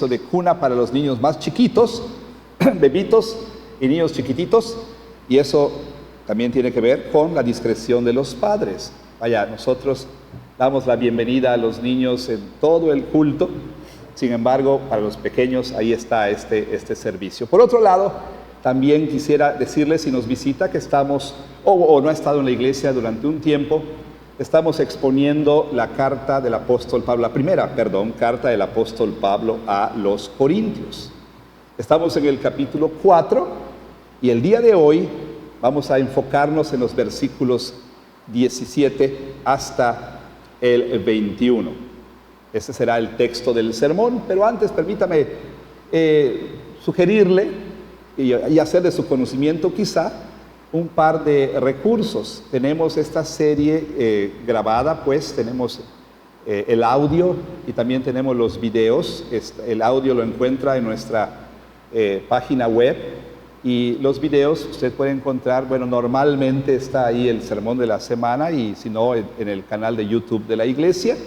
de cuna para los niños más chiquitos, bebitos y niños chiquititos, y eso también tiene que ver con la discreción de los padres. Vaya, nosotros damos la bienvenida a los niños en todo el culto, sin embargo, para los pequeños ahí está este servicio. Por otro lado, también quisiera decirles, si nos visita, que estamos, o no ha estado en la iglesia durante un tiempo, estamos exponiendo la carta del apóstol Pablo, carta del apóstol Pablo a los Corintios. Estamos en el capítulo 4 y el día de hoy vamos a enfocarnos en los versículos 17 hasta el 21. Ese será el texto del sermón, pero antes permítame sugerirle y hacer de su conocimiento quizá un par de recursos. Tenemos esta serie grabada, pues tenemos el audio y también tenemos los videos. El audio lo encuentra en nuestra página web y los videos usted puede encontrar, normalmente está ahí el sermón de la semana y si no en el canal de YouTube de la iglesia.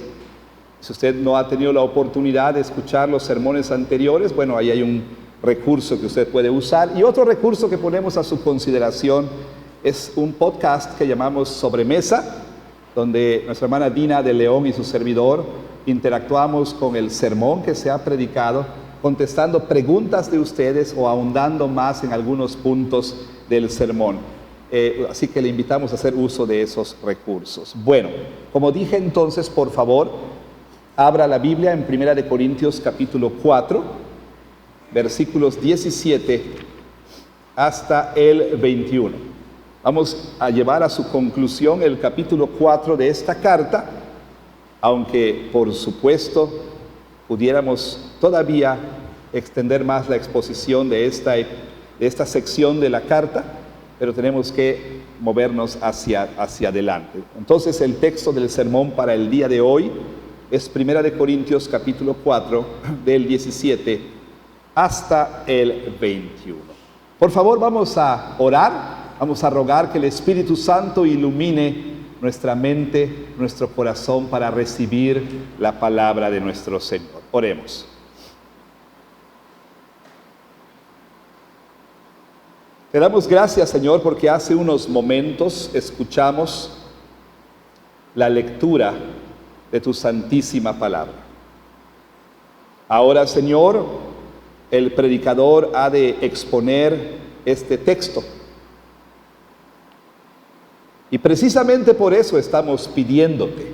Si usted no ha tenido la oportunidad de escuchar los sermones anteriores, ahí hay un recurso que usted puede usar. Y otro recurso que ponemos a su consideración es un podcast que llamamos Sobremesa, donde nuestra hermana Dina de León y su servidor interactuamos con el sermón que se ha predicado, contestando preguntas de ustedes o ahondando más en algunos puntos del sermón. Así que le invitamos a hacer uso de esos recursos. Como dije entonces, por favor, abra la Biblia en 1 Corintios capítulo 4, versículos 17 hasta el 21. Vamos a llevar a su conclusión el capítulo 4 de esta carta, aunque por supuesto pudiéramos todavía extender más la exposición de esta sección de la carta, pero tenemos que movernos hacia adelante. Entonces el texto del sermón para el día de hoy es 1 Corintios capítulo 4 del 17 hasta el 21. Por favor, vamos a orar, vamos a rogar que el Espíritu Santo ilumine nuestra mente, nuestro corazón para recibir la palabra de nuestro Señor. Oremos. Te damos gracias, Señor, porque hace unos momentos escuchamos la lectura de tu santísima palabra. Ahora, Señor, el predicador ha de exponer este texto. Y precisamente por eso estamos pidiéndote,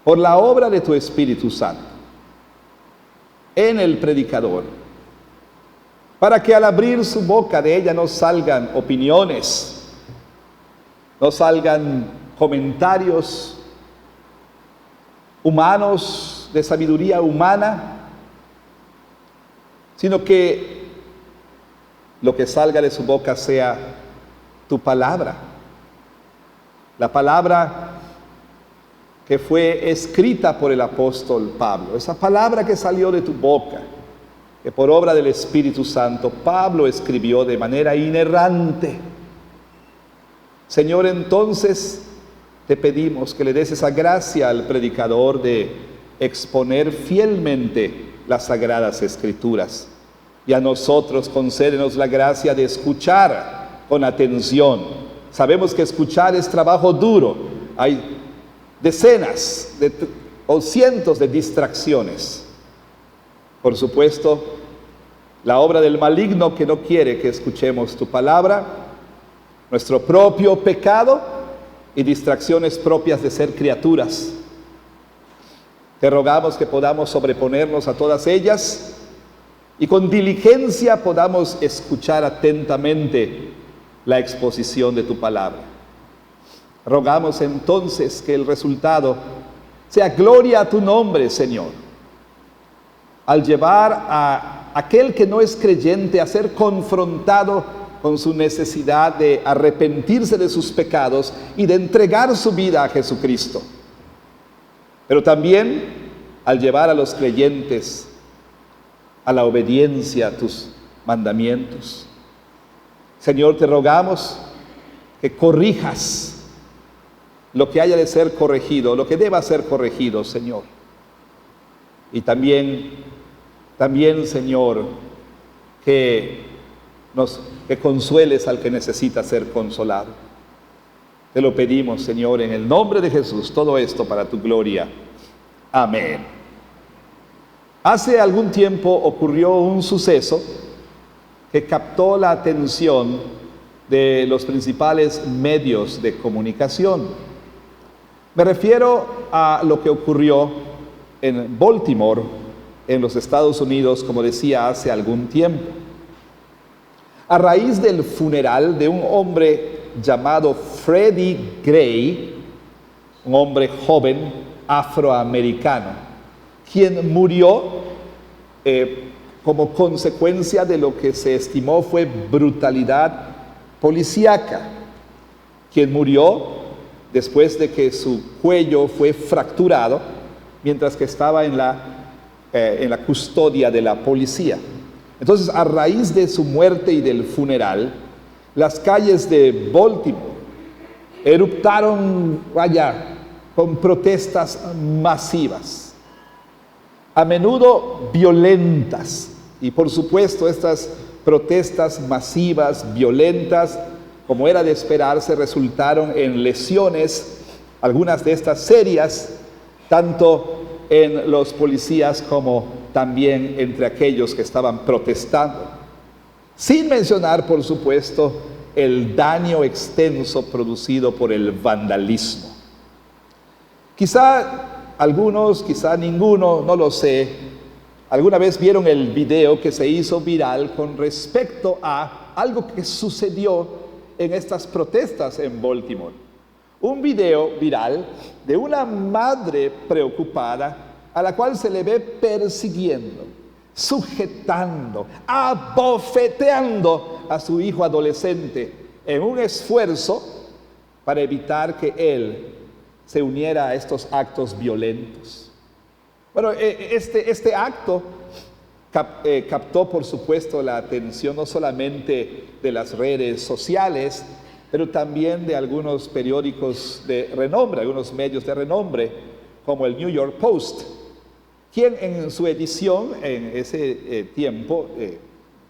por la obra de tu Espíritu Santo, en el predicador, para que al abrir su boca de ella no salgan opiniones, no salgan comentarios humanos, de sabiduría humana, sino que lo que salga de su boca sea tu palabra, la palabra que fue escrita por el apóstol Pablo, esa palabra que salió de tu boca, que por obra del Espíritu Santo Pablo escribió de manera inerrante. Señor, entonces te pedimos que le des esa gracia al predicador de exponer fielmente las Sagradas Escrituras. Y a nosotros concédenos la gracia de escuchar con atención. Sabemos que escuchar es trabajo duro. Hay decenas o cientos de distracciones. Por supuesto, la obra del maligno que no quiere que escuchemos tu palabra, nuestro propio pecado y distracciones propias de ser criaturas. Te rogamos que podamos sobreponernos a todas ellas y con diligencia podamos escuchar atentamente la exposición de tu palabra. Rogamos entonces que el resultado sea gloria a tu nombre, Señor, al llevar a aquel que no es creyente a ser confrontado con su necesidad de arrepentirse de sus pecados y de entregar su vida a Jesucristo. Pero también al llevar a los creyentes a la obediencia a tus mandamientos. Señor, te rogamos que corrijas lo que haya de ser corregido, lo que deba ser corregido, Señor. Y también, Señor, que consueles al que necesita ser consolado. Te lo pedimos, Señor, en el nombre de Jesús, todo esto para tu gloria. Amén. Hace algún tiempo ocurrió un suceso que captó la atención de los principales medios de comunicación. Me refiero a lo que ocurrió en Baltimore, en los Estados Unidos, como decía, hace algún tiempo. A raíz del funeral de un hombre llamado Freddie Gray, un hombre joven afroamericano, quien murió como consecuencia de lo que se estimó fue brutalidad policíaca, quien murió después de que su cuello fue fracturado mientras que estaba en la custodia de la policía. Entonces, a raíz de su muerte y del funeral, las calles de Baltimore eruptaron con protestas masivas, a menudo violentas. Y por supuesto, estas protestas masivas, violentas, como era de esperarse, resultaron en lesiones, algunas de estas serias, tanto en los policías como también entre aquellos que estaban protestando. Sin mencionar, por supuesto, el daño extenso producido por el vandalismo. Quizá algunos, quizá ninguno, no lo sé, alguna vez vieron el video que se hizo viral con respecto a algo que sucedió en estas protestas en Baltimore. Un video viral de una madre preocupada a la cual se le ve persiguiendo, sujetando, abofeteando a su hijo adolescente en un esfuerzo para evitar que él se uniera a estos actos violentos. Bueno, este acto captó, por supuesto, la atención no solamente de las redes sociales, pero también de algunos periódicos de renombre, algunos medios de renombre, como el New York Post, quien en su edición, en ese tiempo,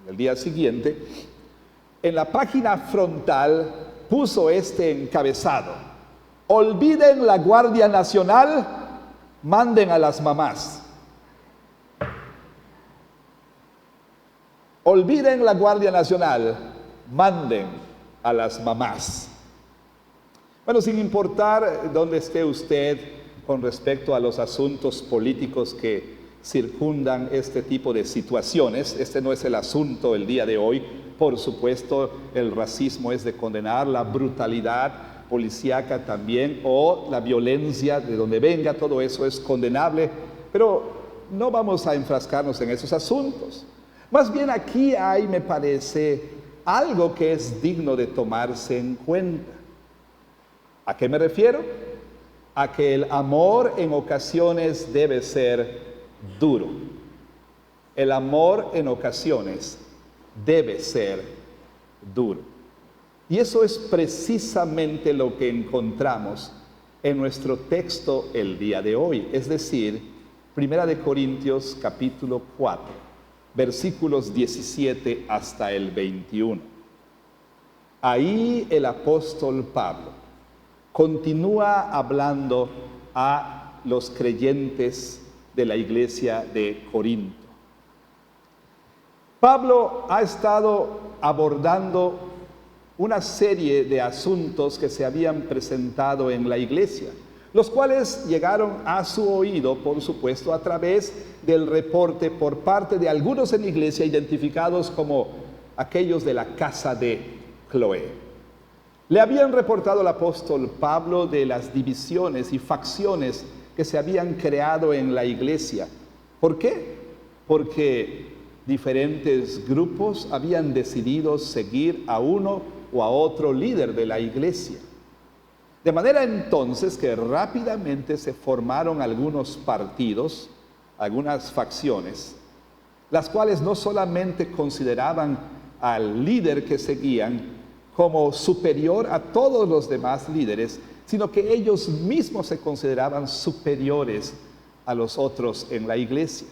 el día siguiente, en la página frontal puso este encabezado: olviden la Guardia Nacional, manden a las mamás. Olviden la Guardia Nacional, manden a las mamás. Bueno, sin importar dónde esté usted con respecto a los asuntos políticos que circundan este tipo de situaciones, este no es el asunto el día de hoy. Por supuesto, el racismo es de condenar, la brutalidad policíaca también, o la violencia de donde venga, todo eso es condenable, pero no vamos a enfrascarnos en esos asuntos. Más bien aquí hay, me parece, algo que es digno de tomarse en cuenta. ¿A qué me refiero? A que el amor en ocasiones debe ser duro. El amor en ocasiones debe ser duro. Y eso es precisamente lo que encontramos en nuestro texto el día de hoy, es decir, 1 Corintios capítulo 4, versículos 17 hasta el 21. Ahí el apóstol Pablo continúa hablando a los creyentes de la iglesia de Corinto. Pablo ha estado abordando una serie de asuntos que se habían presentado en la iglesia, los cuales llegaron a su oído, por supuesto, a través del reporte por parte de algunos en la iglesia identificados como aquellos de la casa de Cloé. Le habían reportado al apóstol Pablo de las divisiones y facciones que se habían creado en la iglesia. ¿Por qué? Porque diferentes grupos habían decidido seguir a uno o a otro líder de la iglesia. De manera entonces que rápidamente se formaron algunos partidos, algunas facciones, las cuales no solamente consideraban al líder que seguían como superior a todos los demás líderes, sino que ellos mismos se consideraban superiores a los otros en la iglesia.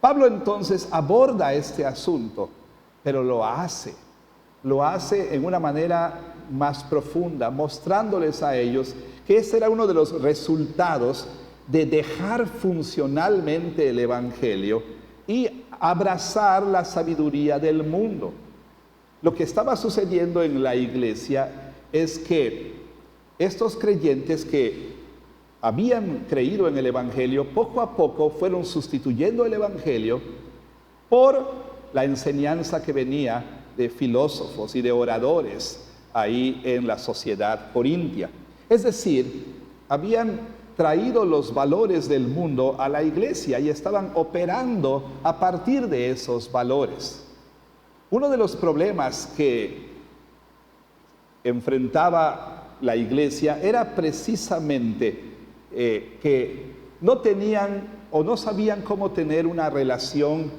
Pablo entonces aborda este asunto, pero lo hace en una manera más profunda, mostrándoles a ellos que ese era uno de los resultados de dejar funcionalmente el evangelio y abrazar la sabiduría del mundo. Lo que estaba sucediendo en la iglesia es que estos creyentes que habían creído en el evangelio, poco a poco fueron sustituyendo el evangelio por la enseñanza que venía de filósofos y de oradores ahí en la sociedad corintia. Es decir, habían traído los valores del mundo a la iglesia y estaban operando a partir de esos valores. Uno de los problemas que enfrentaba la iglesia era precisamente que no tenían o no sabían cómo tener una relación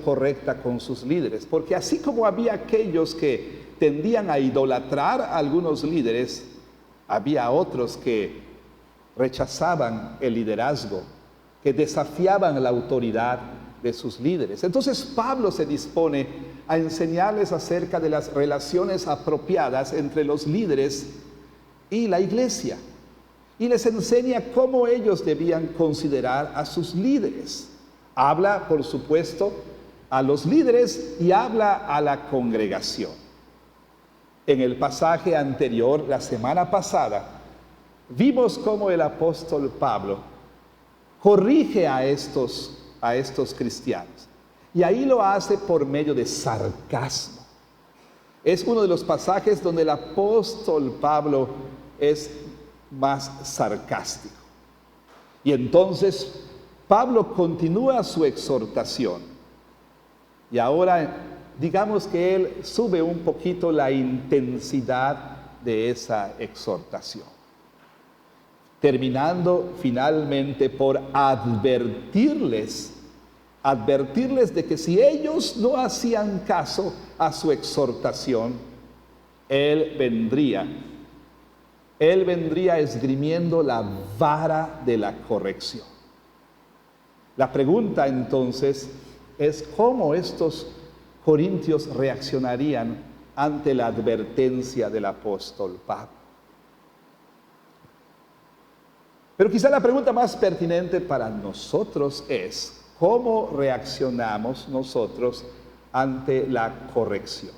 correcta con sus líderes, porque así como había aquellos que tendían a idolatrar a algunos líderes, había otros que rechazaban el liderazgo, que desafiaban la autoridad de sus líderes. Entonces Pablo se dispone a enseñarles acerca de las relaciones apropiadas entre los líderes y la iglesia, y les enseña cómo ellos debían considerar a sus líderes. Habla, por supuesto, a los líderes y habla a la congregación. En el pasaje anterior, la semana pasada, vimos cómo el apóstol Pablo corrige a estos cristianos. Y ahí lo hace por medio de sarcasmo. Es uno de los pasajes donde el apóstol Pablo es más sarcástico. Y entonces Pablo continúa su exhortación. Y ahora digamos que él sube un poquito la intensidad de esa exhortación, terminando finalmente por advertirles de que si ellos no hacían caso a su exhortación, él vendría esgrimiendo la vara de la corrección. La pregunta entonces es cómo estos corintios reaccionarían ante la advertencia del apóstol Pablo. Pero quizá la pregunta más pertinente para nosotros es ¿cómo reaccionamos nosotros ante la corrección?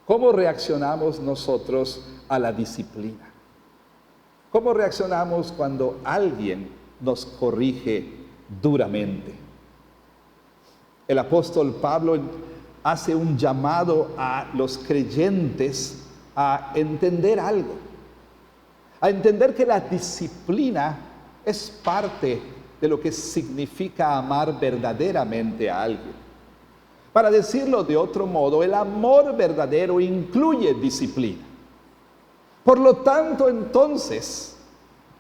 ¿Cómo reaccionamos nosotros a la disciplina? ¿Cómo reaccionamos cuando alguien nos corrige duramente? El apóstol Pablo hace un llamado a los creyentes a entender algo, a entender que la disciplina es parte de lo que significa amar verdaderamente a alguien. Para decirlo de otro modo, el amor verdadero incluye disciplina. Por lo tanto, entonces,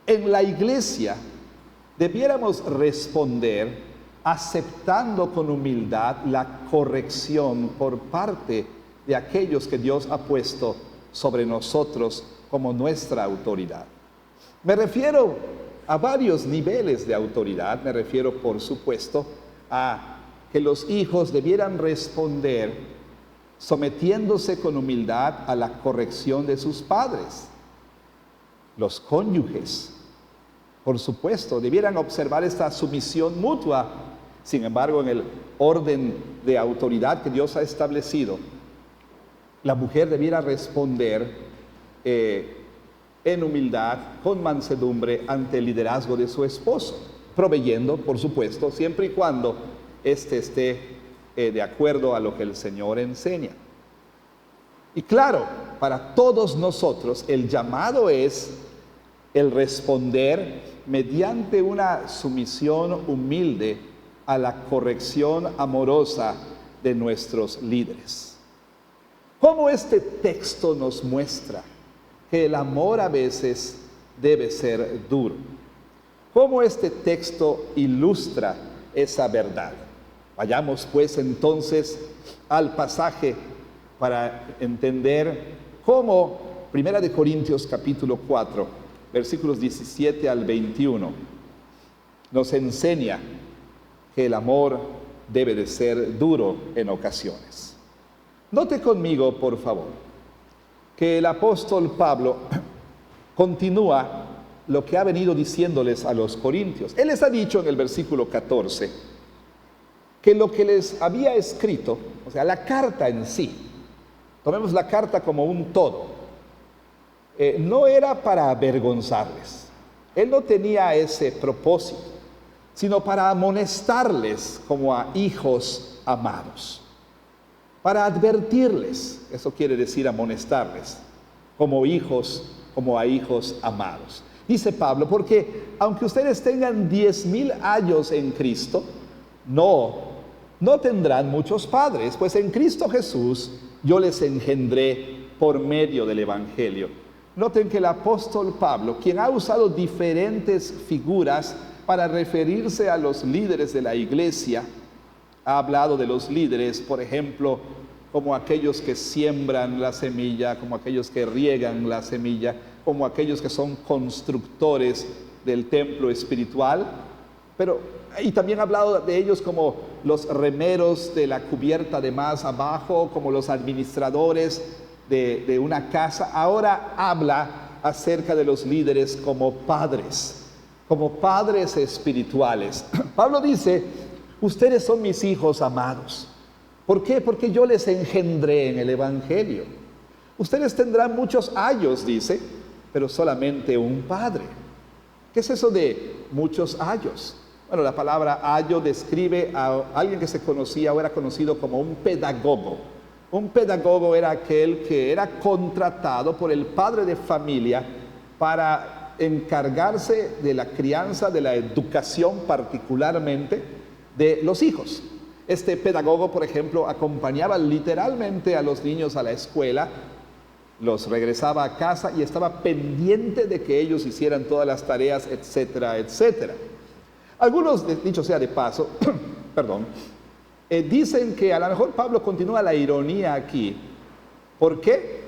en la iglesia debiéramos responder aceptando con humildad la corrección por parte de aquellos que Dios ha puesto sobre nosotros como nuestra autoridad. Me refiero a varios niveles de autoridad. Me refiero, por supuesto, a que los hijos debieran responder sometiéndose con humildad a la corrección de sus padres. Los cónyuges, por supuesto, debieran observar esta sumisión mutua. Sin embargo, en el orden de autoridad que Dios ha establecido, la mujer debiera responder en humildad, con mansedumbre, ante el liderazgo de su esposo, proveyendo, por supuesto, siempre y cuando éste esté de acuerdo a lo que el Señor enseña. Y claro, para todos nosotros el llamado es el responder mediante una sumisión humilde a la corrección amorosa de nuestros líderes. ¿Cómo este texto nos muestra que el amor a veces debe ser duro? ¿Cómo este texto ilustra esa verdad? Vayamos pues entonces al pasaje para entender cómo 1 Corintios capítulo 4 versículos 17 al 21, nos enseña que el amor debe de ser duro en ocasiones. Note conmigo, por favor, que el apóstol Pablo continúa lo que ha venido diciéndoles a los corintios. Él les ha dicho en el versículo 14 que lo que les había escrito, o sea, la carta en sí, tomemos la carta como un todo, no era para avergonzarles. Él no tenía ese propósito, sino para amonestarles como a hijos amados, para advertirles, eso quiere decir amonestarles, como a hijos amados. Dice Pablo, porque aunque ustedes tengan 10,000 años en Cristo, no tendrán muchos padres, pues en Cristo Jesús yo les engendré por medio del Evangelio. Noten que el apóstol Pablo, quien ha usado diferentes figuras para referirse a los líderes de la iglesia, ha hablado de los líderes, por ejemplo, como aquellos que siembran la semilla, como aquellos que riegan la semilla, como aquellos que son constructores del templo espiritual, y también ha hablado de ellos como los remeros de la cubierta de más abajo, como los administradores de una casa. Ahora habla acerca de los líderes como padres espirituales. Pablo dice, ustedes son mis hijos amados. ¿Por qué? Porque yo les engendré en el Evangelio. Ustedes tendrán muchos ayos, dice, pero solamente un padre. ¿Qué es eso de muchos ayos? Bueno, la palabra ayo describe a alguien que se conocía o era conocido como un pedagogo. Un pedagogo era aquel que era contratado por el padre de familia para encargarse de la crianza, de la educación particularmente de los hijos. Este pedagogo, por ejemplo, acompañaba literalmente a los niños a la escuela, los regresaba a casa y estaba pendiente de que ellos hicieran todas las tareas, etcétera, etcétera. Algunos, dicho sea de paso, dicen que a lo mejor Pablo continúa la ironía aquí. ¿Por qué?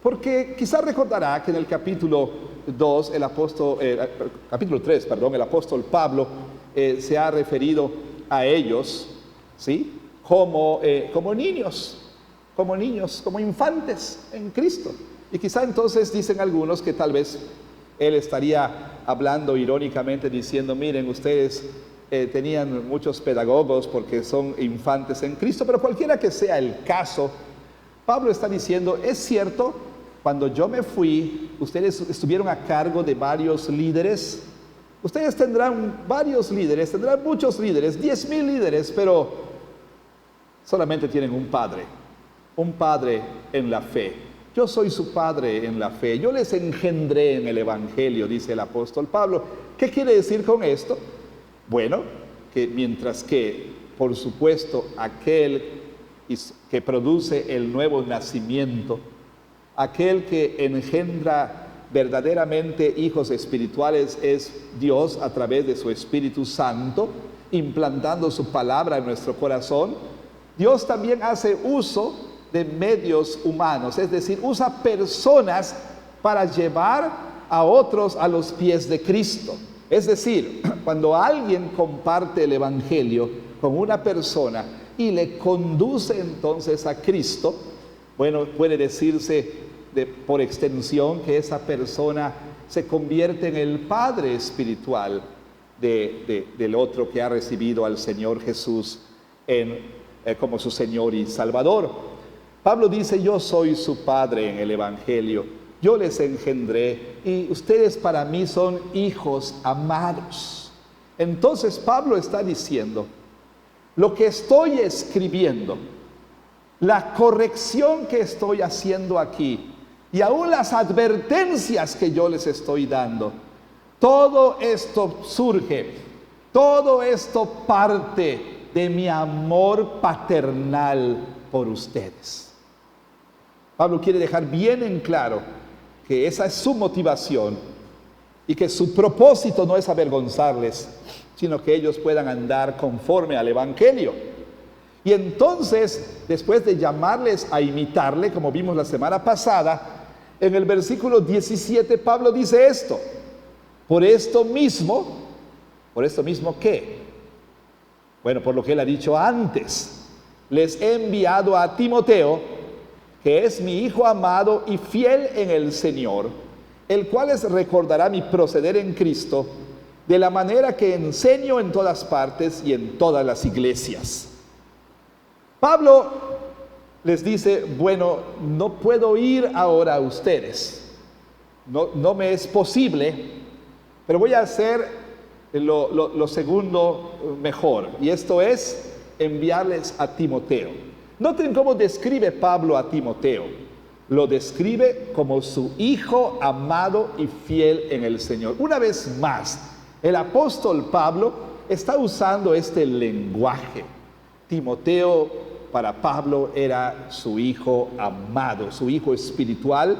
Porque quizás recordará que en el capítulo 3, el apóstol Pablo se ha referido a ellos, ¿sí? Como niños, como infantes en Cristo. Y quizá entonces dicen algunos que tal vez él estaría hablando irónicamente diciendo, miren, ustedes tenían muchos pedagogos porque son infantes en Cristo, pero cualquiera que sea el caso, Pablo está diciendo, es cierto, cuando yo me fui, ustedes estuvieron a cargo de varios líderes. Ustedes tendrán varios líderes, tendrán muchos líderes, 10,000 líderes, pero solamente tienen un padre en la fe. Yo soy su padre en la fe, yo les engendré en el Evangelio, dice el apóstol Pablo. ¿Qué quiere decir con esto? Bueno, que mientras que, por supuesto, aquel que produce el nuevo nacimiento, aquel que engendra verdaderamente hijos espirituales es Dios a través de su Espíritu Santo, implantando su palabra en nuestro corazón. Dios también hace uso de medios humanos, es decir, usa personas para llevar a otros a los pies de Cristo. Es decir, cuando alguien comparte el Evangelio con una persona y le conduce entonces a Cristo, bueno, puede decirse por extensión que esa persona se convierte en el padre espiritual del otro que ha recibido al Señor Jesús como su Señor y Salvador. Pablo dice, yo soy su padre en el Evangelio, yo les engendré y ustedes para mí son hijos amados. Entonces Pablo está diciendo, lo que estoy escribiendo, la corrección que estoy haciendo aquí y aún las advertencias que yo les estoy dando, todo esto surge, todo esto parte de mi amor paternal por ustedes. Pablo quiere dejar bien en claro que esa es su motivación y que su propósito no es avergonzarles, sino que ellos puedan andar conforme al Evangelio. Y entonces, después de llamarles a imitarle, como vimos la semana pasada, en el versículo 17 Pablo dice esto, Por esto mismo, ¿qué? Bueno, por lo que él ha dicho antes, les he enviado a Timoteo, que es mi hijo amado y fiel en el Señor, el cual les recordará mi proceder en Cristo, de la manera que enseño en todas partes y en todas las iglesias. Pablo les dice, bueno, no puedo ir ahora a ustedes, no me es posible, pero voy a hacer lo segundo mejor, y esto es enviarles a Timoteo. Noten cómo describe Pablo a Timoteo. Lo describe como su hijo amado y fiel en el Señor. Una vez más, el apóstol Pablo está usando este lenguaje. Timoteo para Pablo era su hijo amado, su hijo espiritual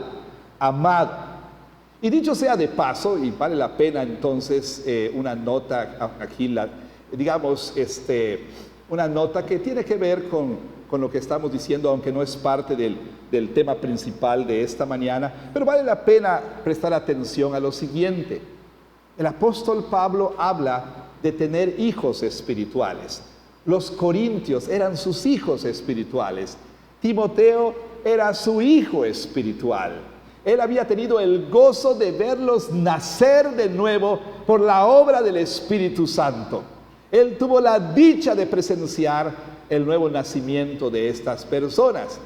amado. Y dicho sea de paso, y vale la pena entonces una nota aquí, una nota que tiene que ver con lo que estamos diciendo, aunque no es parte del tema principal de esta mañana, pero vale la pena prestar atención a lo siguiente. El apóstol Pablo habla de tener hijos espirituales. Los corintios eran sus hijos espirituales. Timoteo era su hijo espiritual. Él había tenido el gozo de verlos nacer de nuevo por la obra del Espíritu Santo. Él tuvo la dicha de presenciar el nuevo nacimiento de estas personas.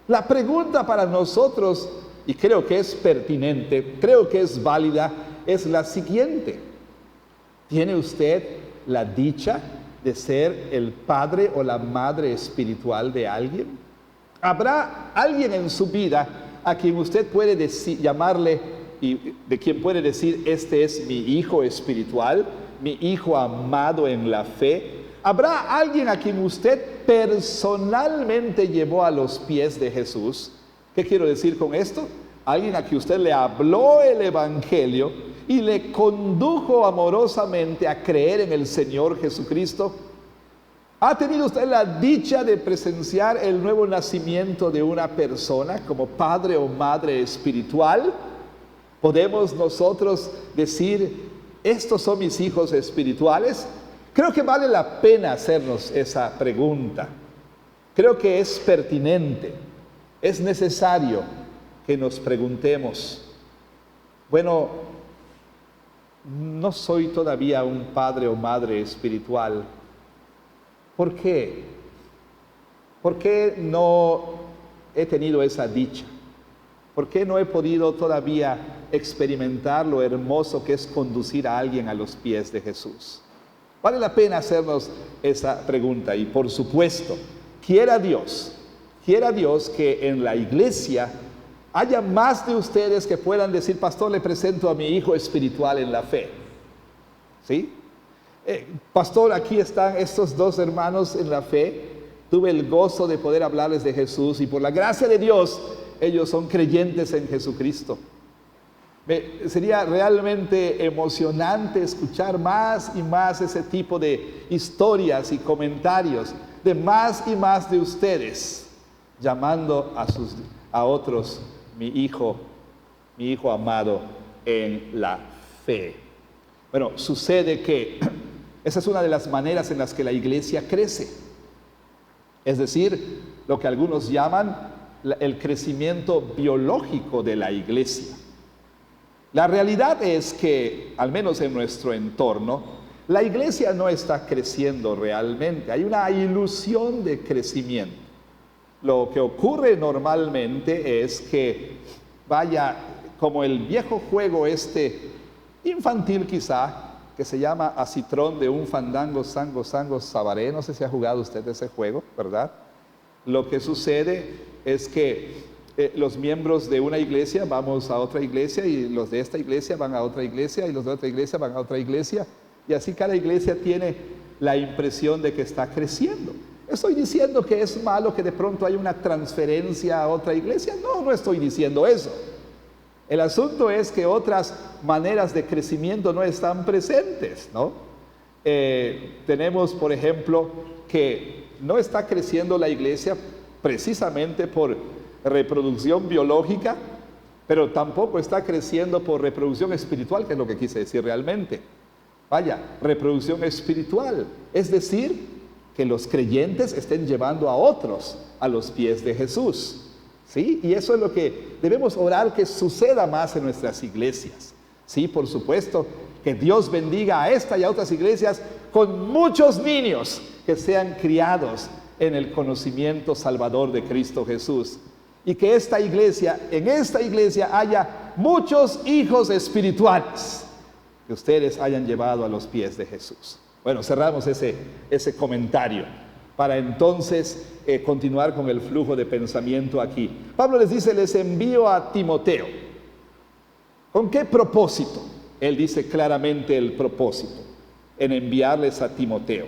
La pregunta para nosotros, y creo que es pertinente, creo que es válida, es la siguiente: ¿tiene usted la dicha de ser el padre o la madre espiritual de alguien? ¿Habrá alguien en su vida a quien usted puede llamarle y de quien puede decir, este es mi hijo espiritual, mi hijo amado en la fe? ¿Habrá alguien a quien usted personalmente llevó a los pies de Jesús? ¿Qué quiero decir con esto? Alguien a quien usted le habló el evangelio y le condujo amorosamente a creer en el Señor Jesucristo. ¿Ha tenido usted la dicha de presenciar el nuevo nacimiento de una persona como padre o madre espiritual? ¿Podemos nosotros decir, estos son mis hijos espirituales? Creo que vale la pena hacernos esa pregunta. Creo que es pertinente, es necesario que nos preguntemos, bueno, no soy todavía un padre o madre espiritual. ¿Por qué? ¿Por qué no he tenido esa dicha? ¿Por qué no he podido todavía experimentar lo hermoso que es conducir a alguien a los pies de Jesús? Vale la pena hacernos esa pregunta. Y por supuesto, quiera Dios que en la iglesia haya más de ustedes que puedan decir, pastor, le presento a mi hijo espiritual en la fe. ¿Sí? Pastor, aquí están estos dos hermanos en la fe. Tuve el gozo de poder hablarles de Jesús y por la gracia de Dios, ellos son creyentes en Jesucristo. Sería realmente emocionante escuchar más y más ese tipo de historias y comentarios de más y más de ustedes llamando a otros mi hijo amado en la fe. Bueno, sucede que esa es una de las maneras en las que la iglesia crece. Es decir, lo que algunos llaman el crecimiento biológico de la iglesia. La realidad es que, al menos en nuestro entorno, la iglesia no está creciendo realmente. Hay una ilusión de crecimiento. Lo que ocurre normalmente es que vaya como el viejo juego infantil quizá, que se llama Acitrón de un fandango, sango, sabaré. No sé si ha jugado usted ese juego, ¿verdad? Lo que sucede es que los miembros de una iglesia vamos a otra iglesia y los de esta iglesia van a otra iglesia y los de otra iglesia van a otra iglesia y así cada iglesia tiene la impresión de que está creciendo. ¿Estoy diciendo que es malo que de pronto haya una transferencia a otra iglesia? No, no estoy diciendo eso. El asunto es que otras maneras de crecimiento no están presentes, ¿no? Tenemos, por ejemplo, que no está creciendo la iglesia precisamente por reproducción biológica, pero tampoco está creciendo por reproducción espiritual, que es lo que quise decir realmente. Vaya, reproducción espiritual, es decir, que los creyentes estén llevando a otros a los pies de Jesús, ¿sí? Y eso es lo que debemos orar que suceda más en nuestras iglesias, ¿sí? Por supuesto, que Dios bendiga a esta y a otras iglesias con muchos niños que sean criados en el conocimiento salvador de Cristo Jesús. Y que en esta iglesia haya muchos hijos espirituales que ustedes hayan llevado a los pies de Jesús. Bueno, cerramos ese comentario para entonces continuar con el flujo de pensamiento aquí. Pablo les dice, les envío a Timoteo. ¿Con qué propósito? Él dice claramente el propósito en enviarles a Timoteo.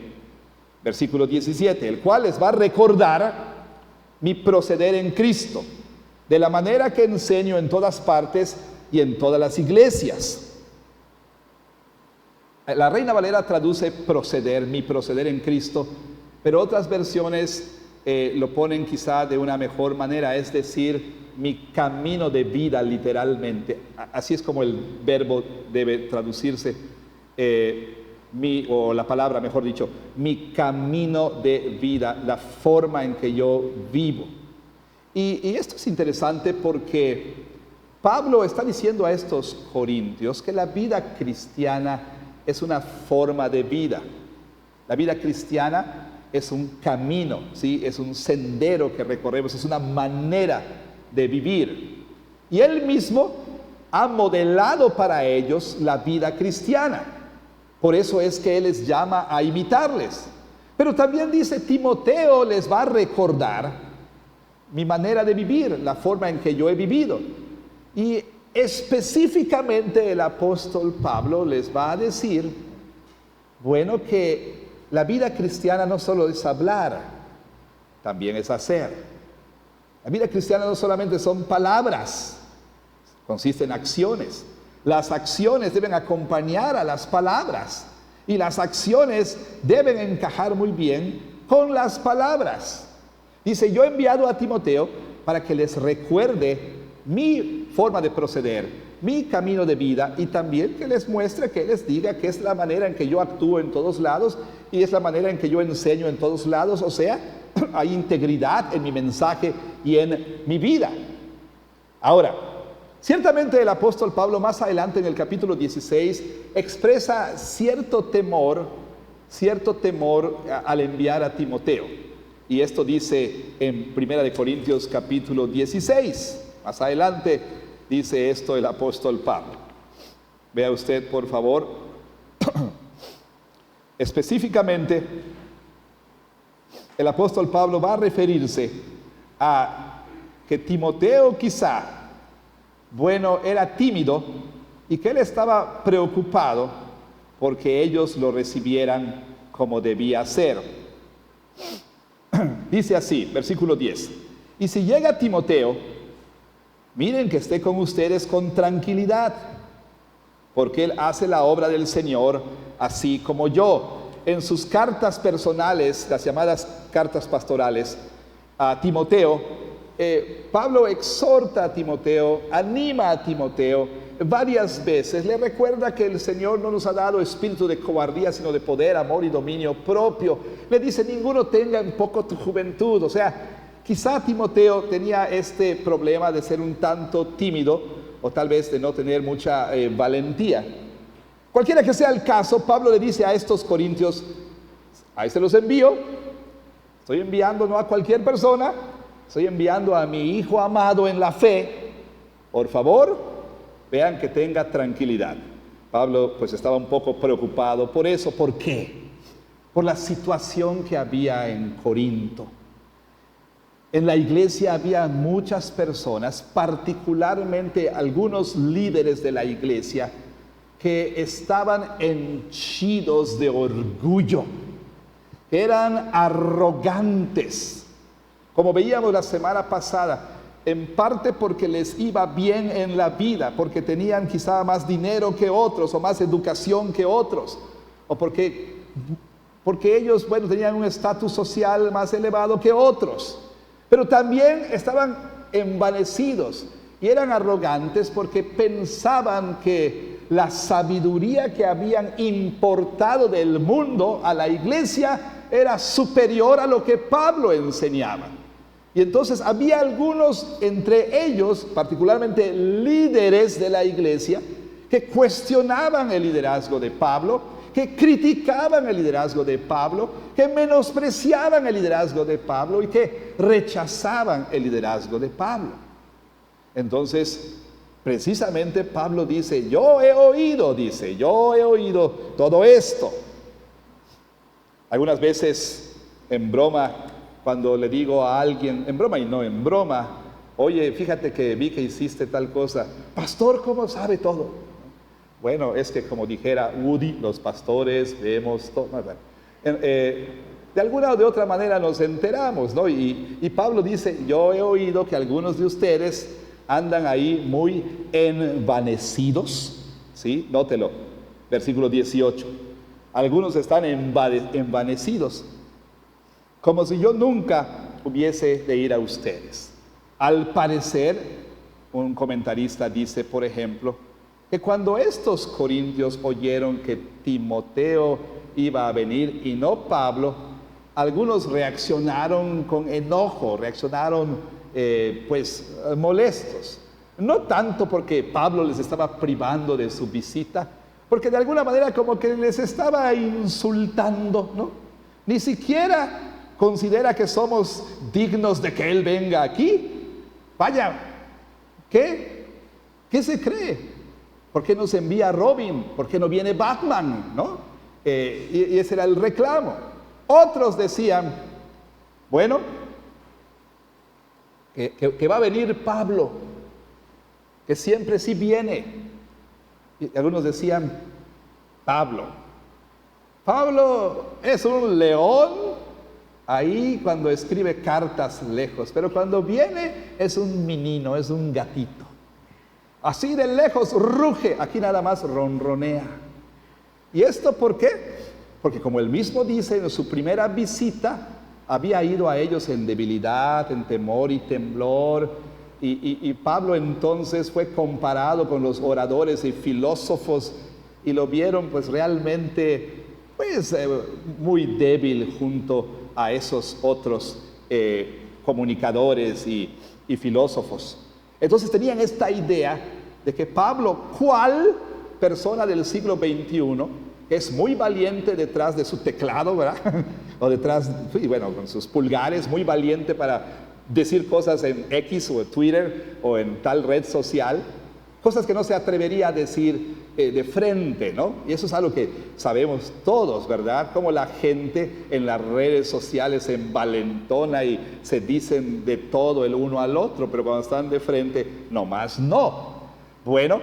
Versículo 17, el cual les va a recordar mi proceder en Cristo, de la manera que enseño en todas partes y en todas las iglesias. La Reina Valera traduce proceder, mi proceder en Cristo, pero otras versiones lo ponen quizá de una mejor manera, es decir, mi camino de vida literalmente. Así es como el verbo debe traducirse, o la palabra, mejor dicho, mi camino de vida, la forma en que yo vivo. Y esto es interesante porque Pablo está diciendo a estos corintios que la vida cristiana es una forma de vida. La vida cristiana es un camino, ¿sí? Es un sendero que recorremos, es una manera de vivir. Y él mismo ha modelado para ellos la vida cristiana. Por eso es que él les llama a imitarles. Pero también dice, Timoteo les va a recordar mi manera de vivir, la forma en que yo he vivido. Y específicamente el apóstol Pablo les va a decir, bueno, que la vida cristiana no solo es hablar, también es hacer. La vida cristiana no solamente son palabras, consiste en acciones. Las acciones deben acompañar a las palabras y las acciones deben encajar muy bien con las palabras. Dice, yo he enviado a Timoteo para que les recuerde mi forma de proceder, mi camino de vida y también que les muestre, que les diga que es la manera en que yo actúo en todos lados y es la manera en que yo enseño en todos lados, o sea, hay integridad en mi mensaje y en mi vida. Ahora, ciertamente el apóstol Pablo más adelante en el capítulo 16 expresa cierto temor al enviar a Timoteo. Y esto dice en 1 Corintios capítulo 16. Más adelante dice esto el apóstol Pablo. Vea usted, por favor, específicamente el apóstol Pablo va a referirse a que Timoteo quizá, bueno, era tímido y que él estaba preocupado porque ellos lo recibieran como debía ser. Dice así, versículo 10, y si llega Timoteo, miren que esté con ustedes con tranquilidad, porque él hace la obra del Señor así como yo. En sus cartas personales, las llamadas cartas pastorales, a Timoteo, Pablo exhorta a Timoteo, anima a Timoteo varias veces, le recuerda que el Señor no nos ha dado espíritu de cobardía, sino de poder, amor y dominio propio. Le dice, ninguno tenga en poco tu juventud. O sea, quizá Timoteo tenía este problema de ser un tanto tímido o tal vez de no tener mucha valentía. Cualquiera que sea el caso, Pablo le dice a estos corintios, ahí se los envío, estoy enviando no a cualquier persona, estoy enviando a mi hijo amado en la fe. Por favor, vean que tenga tranquilidad. Pablo pues estaba un poco preocupado por eso. ¿Por qué? Por la situación que había en Corinto. En la iglesia había muchas personas, particularmente algunos líderes de la iglesia, que estaban henchidos de orgullo, que eran arrogantes, como veíamos la semana pasada, en parte porque les iba bien en la vida, porque tenían quizá más dinero que otros, o más educación que otros, o porque ellos, bueno, tenían un estatus social más elevado que otros, pero también estaban envanecidos y eran arrogantes porque pensaban que la sabiduría que habían importado del mundo a la iglesia era superior a lo que Pablo enseñaba. Y entonces había algunos entre ellos, particularmente líderes de la iglesia, que cuestionaban el liderazgo de Pablo, que criticaban el liderazgo de Pablo, que menospreciaban el liderazgo de Pablo y que rechazaban el liderazgo de Pablo. Entonces, precisamente Pablo dice, yo he oído todo esto. Algunas veces en broma, cuando le digo a alguien, en broma y no en broma, oye, fíjate que vi que hiciste tal cosa. Pastor, ¿cómo sabe todo? Bueno, es que como dijera Woody, los pastores vemos todo. De alguna o de otra manera nos enteramos, ¿no? Y Pablo dice, yo he oído que algunos de ustedes andan ahí muy envanecidos, ¿sí? Nótelo, versículo 18. Algunos están envanecidos, como si yo nunca hubiese de ir a ustedes. Al parecer, un comentarista dice, por ejemplo, que cuando estos corintios oyeron que Timoteo iba a venir y no Pablo, algunos reaccionaron con enojo, reaccionaron molestos. No tanto porque Pablo les estaba privando de su visita, porque de alguna manera como que les estaba insultando, ¿no? Ni siquiera considera que somos dignos de que él venga aquí. Vaya, ¿qué se cree? ¿Por qué no se envía Robin? ¿Por qué no viene Batman? ¿No? Y ese era el reclamo. Otros decían, bueno, que va a venir Pablo, que siempre sí viene. Y algunos decían, Pablo es un león ahí cuando escribe cartas lejos, pero cuando viene es un menino, es un gatito. Así de lejos ruge, aquí nada más ronronea. ¿Y esto por qué? Porque como él mismo dice, en su primera visita había ido a ellos en debilidad, en temor y temblor, y Pablo entonces fue comparado con los oradores y filósofos y lo vieron pues realmente muy débil junto a esos otros comunicadores y filósofos. Entonces tenían esta idea de que Pablo, ¿cuál persona del siglo XXI, que es muy valiente detrás de su teclado, ¿verdad? O detrás, con sus pulgares, muy valiente para decir cosas en X o en Twitter o en tal red social, cosas que no se atrevería a decir de frente, ¿no? Y eso es algo que sabemos todos, ¿verdad? Cómo la gente en las redes sociales se envalentona y se dicen de todo el uno al otro, pero cuando están de frente, nomás no. Bueno,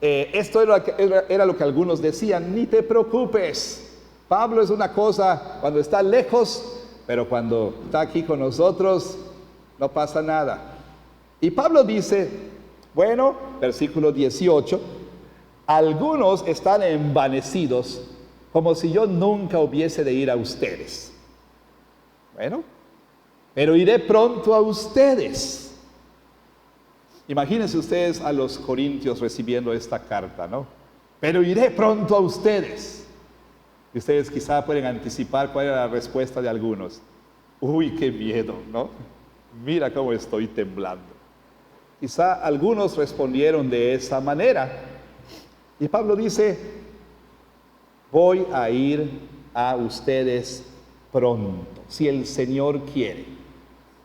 esto era lo que algunos decían, ni te preocupes, Pablo es una cosa cuando está lejos, pero cuando está aquí con nosotros, no pasa nada. Y Pablo dice, bueno, versículo 18, algunos están envanecidos, como si yo nunca hubiese de ir a ustedes. Bueno, pero iré pronto a ustedes. Imagínense ustedes a los corintios recibiendo esta carta, ¿no? Pero iré pronto a ustedes. Y ustedes quizá pueden anticipar cuál era la respuesta de algunos. Uy, qué miedo, ¿no? Mira cómo estoy temblando. Quizá algunos respondieron de esa manera. Y Pablo dice, voy a ir a ustedes pronto, si el Señor quiere.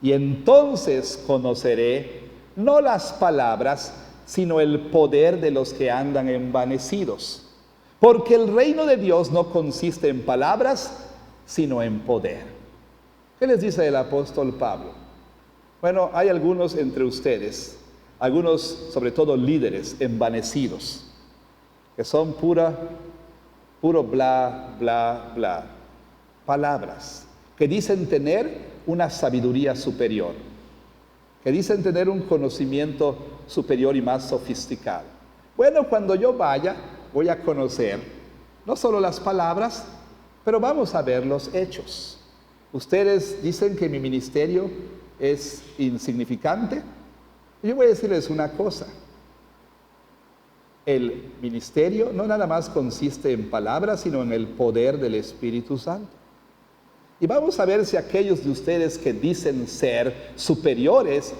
Y entonces conoceré no las palabras, sino el poder de los que andan envanecidos. Porque el reino de Dios no consiste en palabras, sino en poder. ¿Qué les dice el apóstol Pablo? Bueno, hay algunos entre ustedes, algunos sobre todo líderes envanecidos, que son puro bla, bla, bla, palabras, que dicen tener una sabiduría superior, que dicen tener un conocimiento superior y más sofisticado. Bueno, cuando yo vaya, voy a conocer no solo las palabras, pero vamos a ver los hechos. Ustedes dicen que mi ministerio es insignificante, Yo voy a decirles una cosa. El ministerio no nada más consiste en palabras, sino en el poder del Espíritu Santo. Y vamos a ver si aquellos de ustedes que dicen ser superiores,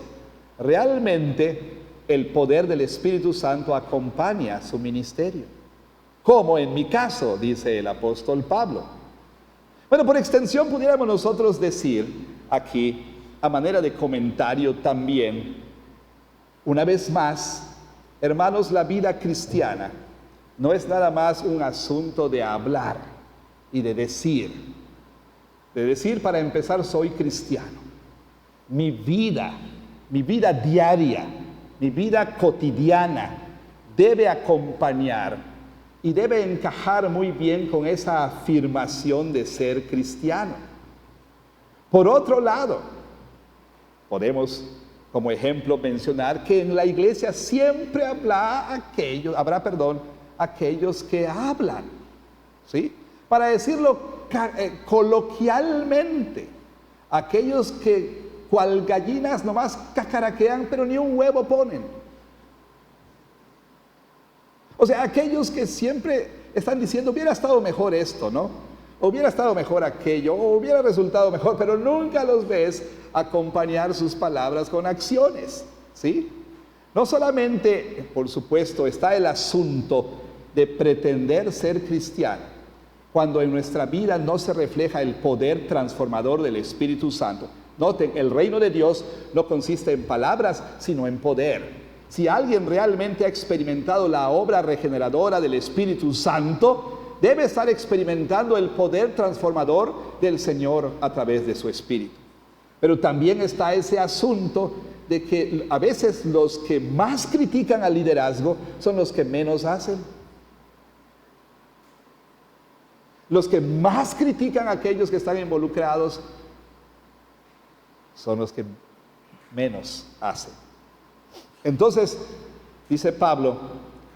realmente el poder del Espíritu Santo acompaña su ministerio. Como en mi caso, dice el apóstol Pablo. Bueno, por extensión pudiéramos nosotros decir aquí, a manera de comentario también, una vez más, hermanos, la vida cristiana no es nada más un asunto de hablar y de decir. De decir, para empezar, soy cristiano. Mi vida diaria, mi vida cotidiana debe acompañar y debe encajar muy bien con esa afirmación de ser cristiano. Por otro lado, podemos como ejemplo mencionar que en la iglesia siempre habrá aquellos que hablan, ¿sí? Para decirlo coloquialmente, aquellos que cual gallinas nomás cacaraquean, pero ni un huevo ponen. O sea, aquellos que siempre están diciendo, hubiera estado mejor esto, ¿no? Hubiera estado mejor aquello, o hubiera resultado mejor, pero nunca los ves acompañar sus palabras con acciones, ¿sí? No solamente, por supuesto, está el asunto de pretender ser cristiano, cuando en nuestra vida no se refleja el poder transformador del Espíritu Santo. Noten, el reino de Dios no consiste en palabras, sino en poder. Si alguien realmente ha experimentado la obra regeneradora del Espíritu Santo, debe estar experimentando el poder transformador del Señor a través de su Espíritu. Pero también está ese asunto de que a veces los que más critican al liderazgo son los que menos hacen. Los que más critican a aquellos que están involucrados son los que menos hacen. Entonces, dice Pablo,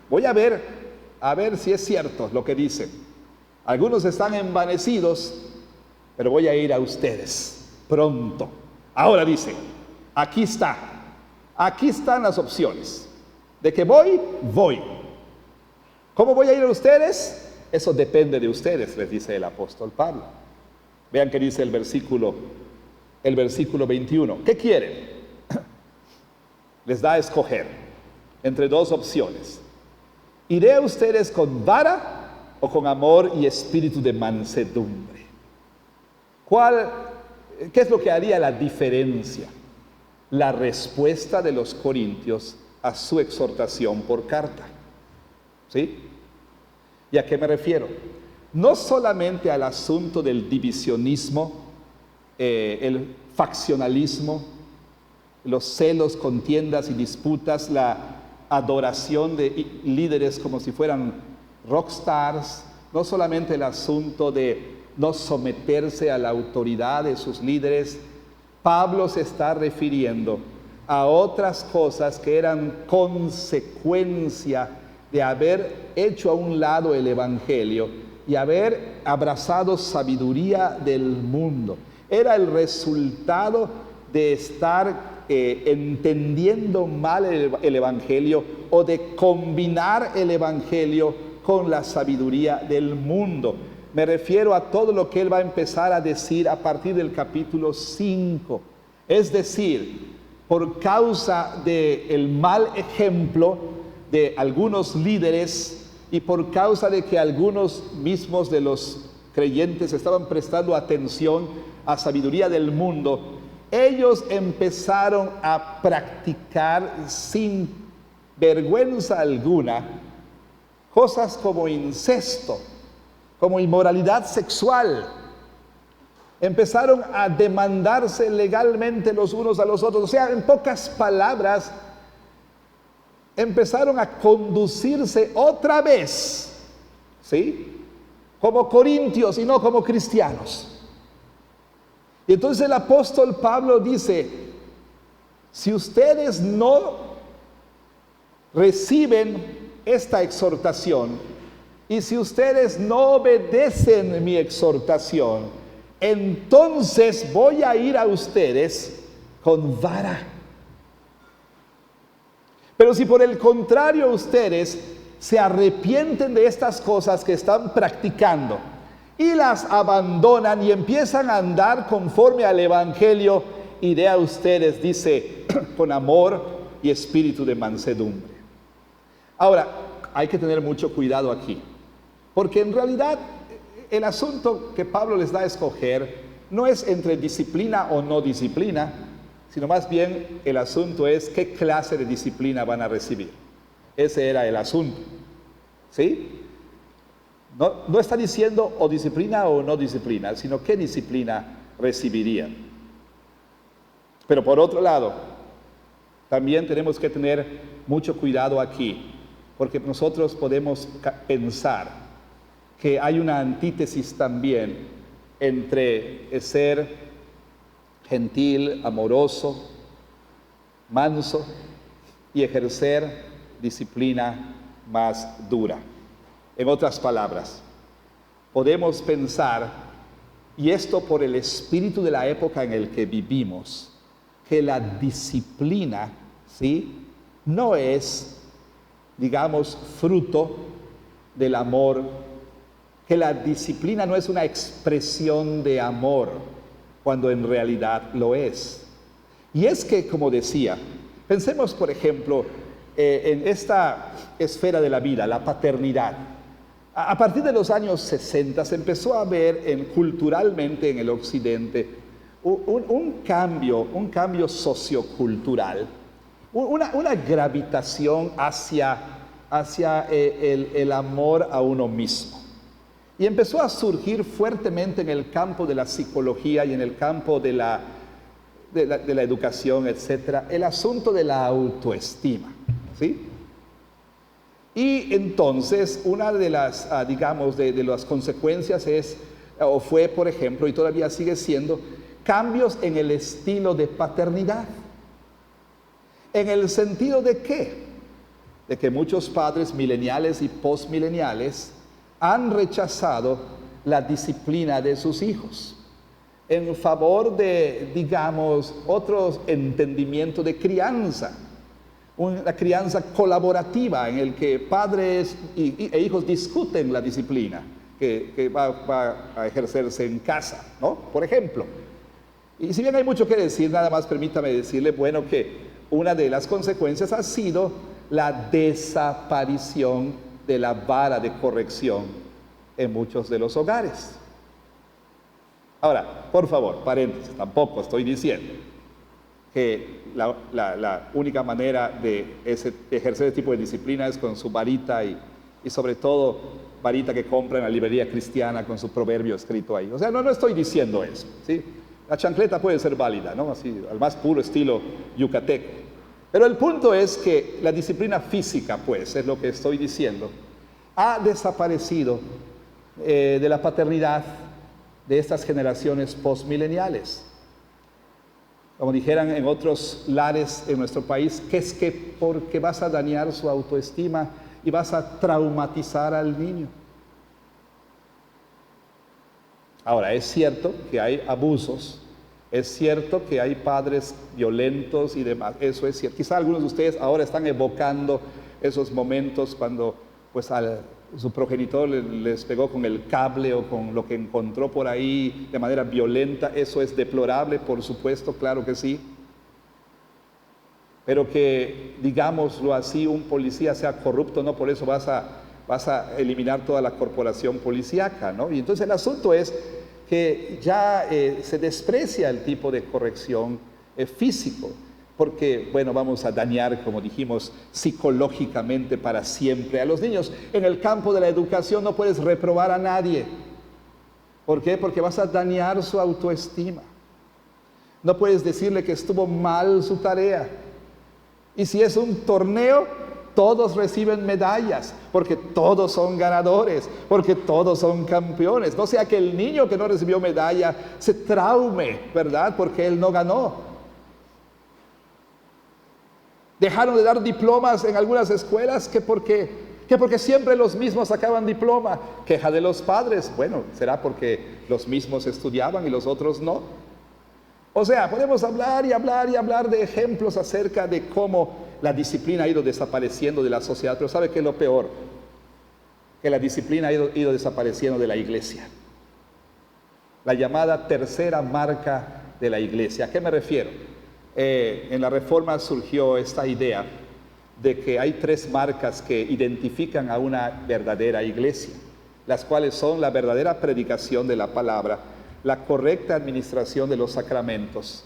voy a ver si es cierto lo que dicen. Algunos están envanecidos, pero voy a ir a ustedes pronto. Ahora dice, aquí están las opciones. De que voy. ¿Cómo voy a ir a ustedes? Eso depende de ustedes, les dice el apóstol Pablo. Vean que dice el versículo 21. ¿Qué quieren? Les da a escoger entre dos opciones. ¿Iré a ustedes con vara o con amor y espíritu de mansedumbre? ¿Qué es lo que haría la diferencia? La respuesta de los corintios a su exhortación por carta. ¿Sí? ¿Y a qué me refiero? No solamente al asunto del divisionismo, el faccionalismo, los celos, contiendas y disputas, la adoración de líderes como si fueran rockstars, no solamente el asunto de no someterse a la autoridad de sus líderes. Pablo se está refiriendo a otras cosas que eran consecuencia de haber hecho a un lado el evangelio y haber abrazado sabiduría del mundo. Era el resultado de estar entendiendo mal el evangelio o de combinar el evangelio con la sabiduría del mundo. Me refiero a todo lo que él va a empezar a decir a partir del capítulo 5. Es decir, por causa del mal ejemplo de algunos líderes y por causa de que algunos mismos de los creyentes estaban prestando atención a sabiduría del mundo, ellos empezaron a practicar sin vergüenza alguna cosas como incesto, como inmoralidad sexual. Empezaron a demandarse legalmente los unos a los otros. O sea, en pocas palabras, empezaron a conducirse otra vez, ¿sí?, como corintios y no como cristianos. Y entonces el apóstol Pablo dice, si ustedes no reciben esta exhortación y si ustedes no obedecen mi exhortación, entonces voy a ir a ustedes con vara. Pero si por el contrario ustedes se arrepienten de estas cosas que están practicando y las abandonan y empiezan a andar conforme al Evangelio, iré a ustedes, dice, con amor y espíritu de mansedumbre. Ahora, hay que tener mucho cuidado aquí, porque en realidad el asunto que Pablo les da a escoger no es entre disciplina o no disciplina, sino más bien el asunto es qué clase de disciplina van a recibir. Ese era el asunto, ¿sí? No está diciendo o disciplina o no disciplina, sino qué disciplina recibirían. Pero por otro lado, también tenemos que tener mucho cuidado aquí, porque nosotros podemos pensar que hay una antítesis también entre ser gentil, amoroso, manso y ejercer disciplina más dura. En otras palabras, podemos pensar, y esto por el espíritu de la época en el que vivimos, que la disciplina, ¿sí?, no es, digamos, fruto del amor, que la disciplina no es una expresión de amor, cuando en realidad lo es. Y es que, como decía, pensemos, por ejemplo, en esta esfera de la vida, la paternidad. A partir de los años 60 se empezó a ver culturalmente en el occidente un cambio sociocultural, una gravitación hacia el amor a uno mismo. Y empezó a surgir fuertemente en el campo de la psicología y en el campo de la educación, etcétera, el asunto de la autoestima, ¿sí? Y entonces una de las, digamos, de las consecuencias fue, por ejemplo, y todavía sigue siendo, cambios en el estilo de paternidad. ¿En el sentido de qué? De que muchos padres mileniales y postmileniales han rechazado la disciplina de sus hijos en favor de, digamos, otro entendimiento de crianza. Una crianza colaborativa en el que padres e hijos discuten la disciplina que va a ejercerse en casa, ¿no? Por ejemplo. Y si bien hay mucho que decir, nada más permítame decirle, bueno, que una de las consecuencias ha sido la desaparición de la vara de corrección en muchos de los hogares. Ahora, por favor, paréntesis, tampoco estoy diciendo que la única manera de ejercer ese tipo de disciplina es con su varita y sobre todo varita que compra en la librería cristiana con su proverbio escrito ahí. O sea, no estoy diciendo eso, ¿sí? La chancleta puede ser válida, ¿no? Así, al más puro estilo yucateco. Pero el punto es que la disciplina física, pues, es lo que estoy diciendo, ha desaparecido de la paternidad de estas generaciones postmileniales. Como dijeran en otros lares en nuestro país, que es que porque vas a dañar su autoestima y vas a traumatizar al niño. Ahora, es cierto que hay abusos, es cierto que hay padres violentos y demás, eso es cierto. Quizá algunos de ustedes ahora están evocando esos momentos cuando pues su progenitor les pegó con el cable o con lo que encontró por ahí de manera violenta. Eso es deplorable, por supuesto, claro que sí. Pero que, digámoslo así, un policía sea corrupto, no por eso vas a eliminar toda la corporación policíaca, ¿no? Y entonces el asunto es que ya se desprecia el tipo de corrección físico, porque, bueno, vamos a dañar, como dijimos, psicológicamente para siempre a los niños. En el campo de la educación no puedes reprobar a nadie. ¿Por qué? Porque vas a dañar su autoestima. No puedes decirle que estuvo mal su tarea. Y si es un torneo, todos reciben medallas, porque todos son ganadores, porque todos son campeones. No sea que el niño que no recibió medalla se traume, ¿verdad? Porque él no ganó. Dejaron de dar diplomas en algunas escuelas que porque siempre los mismos sacaban diploma. Queja de los padres. Bueno, será porque los mismos estudiaban y los otros no. O sea, podemos hablar y hablar y hablar de ejemplos acerca de cómo la disciplina ha ido desapareciendo de la sociedad, pero ¿sabe qué es lo peor? Que la disciplina ha ido desapareciendo de la iglesia. La llamada tercera marca de la iglesia. ¿A qué me refiero? En la Reforma surgió esta idea de que hay tres marcas que identifican a una verdadera iglesia, las cuales son la verdadera predicación de la palabra, la correcta administración de los sacramentos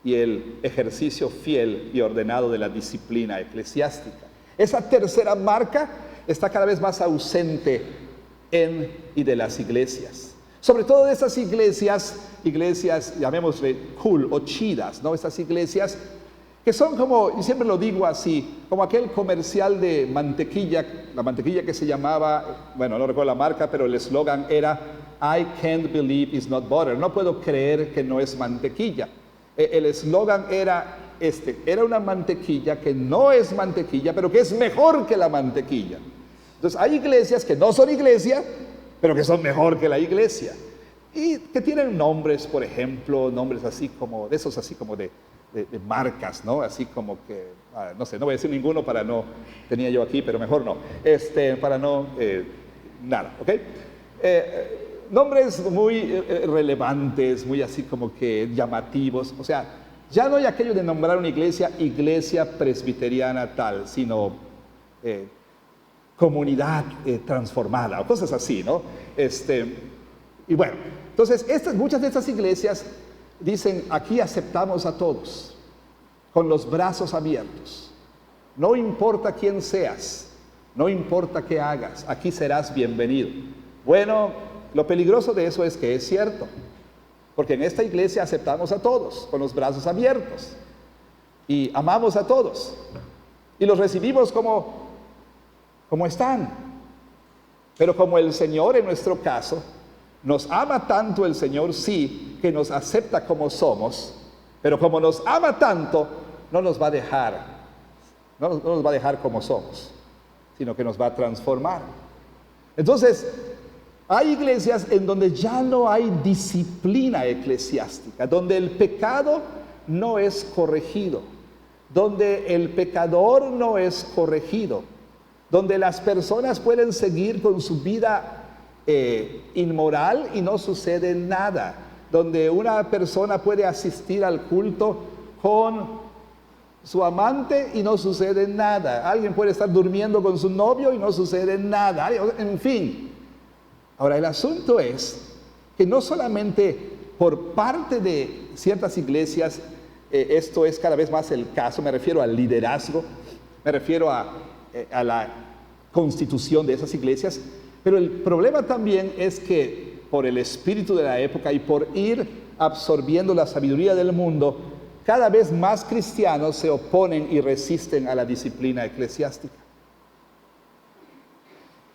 y el ejercicio fiel y ordenado de la disciplina eclesiástica. Esa tercera marca está cada vez más ausente en y de las iglesias. Sobre todo de esas iglesias, llamémosle cool o chidas, ¿no? Estas iglesias que son como, y siempre lo digo así, como aquel comercial de mantequilla, la mantequilla que se llamaba, bueno, no recuerdo la marca, pero el eslogan era I can't believe it's not butter. No puedo creer que no es mantequilla. El eslogan era era una mantequilla que no es mantequilla, pero que es mejor que la mantequilla. Entonces hay iglesias que no son iglesia, pero que son mejor que la iglesia. Y que tienen nombres, por ejemplo, nombres así como, de esos así como de marcas, ¿no? Así como que, no sé, no voy a decir ninguno para no, tenía yo aquí, pero mejor no. Para no, nada, ¿ok? Nombres muy relevantes, muy así como que llamativos. O sea, ya no hay aquello de nombrar una iglesia presbiteriana tal, sino comunidad transformada, o cosas así, ¿no? Y bueno, entonces muchas de estas iglesias dicen, aquí aceptamos a todos, con los brazos abiertos. No importa quién seas, no importa qué hagas, aquí serás bienvenido. Bueno, lo peligroso de eso es que es cierto, porque en esta iglesia aceptamos a todos, con los brazos abiertos, y amamos a todos, y los recibimos como están. Pero como el Señor en nuestro caso, nos ama tanto el Señor, sí, que nos acepta como somos, pero como nos ama tanto, no nos va a dejar, no nos va a dejar como somos, sino que nos va a transformar. Entonces, hay iglesias en donde ya no hay disciplina eclesiástica, donde el pecado no es corregido, donde el pecador no es corregido, donde las personas pueden seguir con su vida inmoral y no sucede nada, donde una persona puede asistir al culto con su amante y no sucede nada, alguien puede estar durmiendo con su novio y no sucede nada, en fin. Ahora, el asunto es que no solamente por parte de ciertas iglesias esto es cada vez más el caso, me refiero al liderazgo, me refiero a la constitución de esas iglesias, pero el problema también es que por el espíritu de la época y por ir absorbiendo la sabiduría del mundo, cada vez más cristianos se oponen y resisten a la disciplina eclesiástica.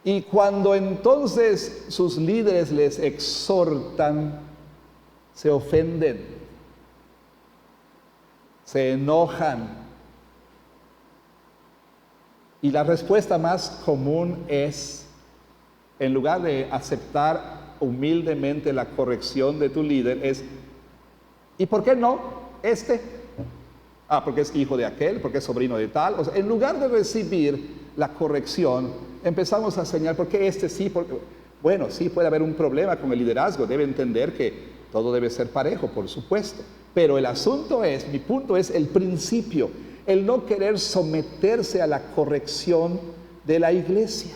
Y cuando entonces sus líderes les exhortan, se ofenden, se enojan. Y la respuesta más común es, en lugar de aceptar humildemente la corrección de tu líder, es, ¿y por qué no porque es hijo de aquel, porque es sobrino de tal. O sea, en lugar de recibir la corrección, empezamos a señalar, ¿por qué sí? Bueno, sí puede haber un problema con el liderazgo, debe entender que todo debe ser parejo, por supuesto. Pero el asunto es, mi punto es el principio, el no querer someterse a la corrección de la iglesia.